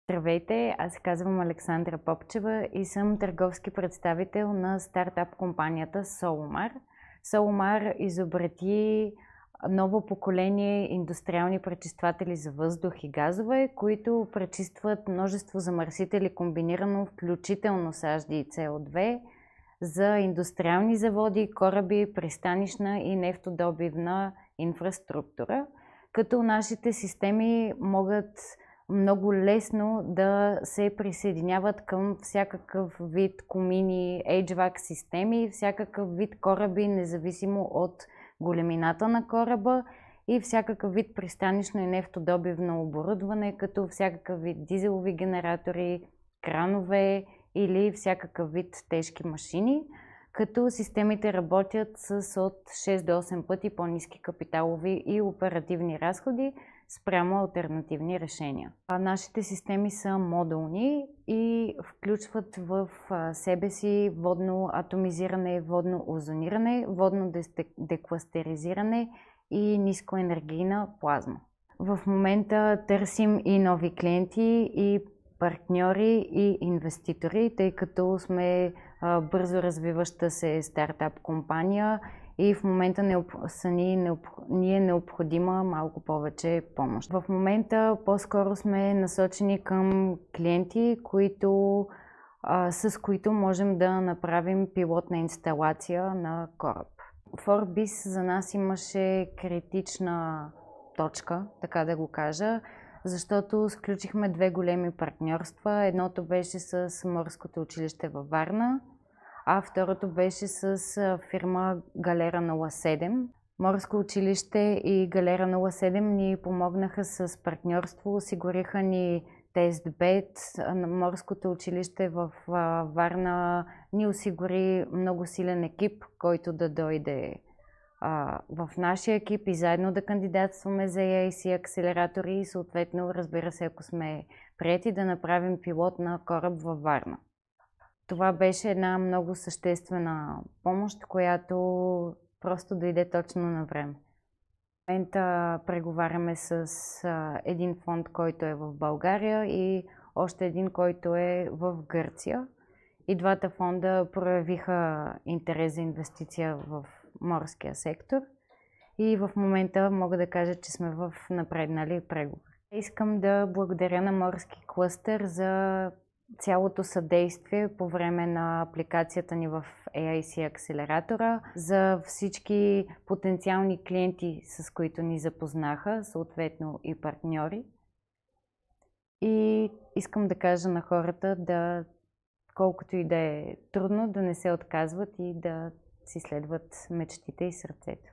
Здравейте, аз се казвам Александра Попчева и съм търговски представител на стартап компанията Solomar. Solomar изобрети ново поколение индустриални пречистватели за въздух и газове, които пречистват множество замърсители комбинирано, включително сажди и CO2, за индустриални заводи, кораби, пристанищна и нефтодобивна инфраструктура, като нашите системи могат много лесно да се присъединяват към всякакъв вид комини, HVAC системи, всякакъв вид кораби, независимо от големината на кораба, и всякакъв вид пристанищно и нефтодобивно оборудване, като всякакъв вид дизелови генератори, кранове или всякакъв вид тежки машини, като системите работят с от 6 до 8 пъти по-ниски капиталови и оперативни разходи спрямо алтернативни решения. Нашите системи са модулни и включват в себе си водно атомизиране, водно озониране, водно декластеризиране и нискоенергийна плазма. В момента търсим и нови клиенти, и партньори, и инвеститори, тъй като сме бързо развиваща се стартап компания и в момента ни е необходима малко повече помощ. В момента по-скоро сме насочени към клиенти, с които можем да направим пилотна инсталация на кораб. Forbis за нас имаше критична точка, така да го кажа, защото сключихме две големи партньорства. Едното беше с Морското училище във Варна, а второто беше с фирма Галера 07. Морско училище и Галера 07 ни помогнаха с партньорство, осигуриха ни тестбед. Морското училище в Варна ни осигури много силен екип, който да дойде в нашия екип и заедно да кандидатстваме за EIC акселератори и съответно, разбира се, ако сме приети, да направим пилот на кораб във Варна. Това беше една много съществена помощ, която просто дойде точно на време. В момента преговаряме с един фонд, който е в България, и още един, който е в Гърция. И двата фонда проявиха интерес за инвестиция в морския сектор и в момента мога да кажа, че сме в напреднали преговори. Искам да благодаря на Морски клъстер за цялото съдействие по време на апликацията ни в EIC акселератора, за всички потенциални клиенти, с които ни запознаха, съответно и партньори. И искам да кажа на хората да, колкото и да е трудно, да не се отказват и да си следват мечтите и сърцето.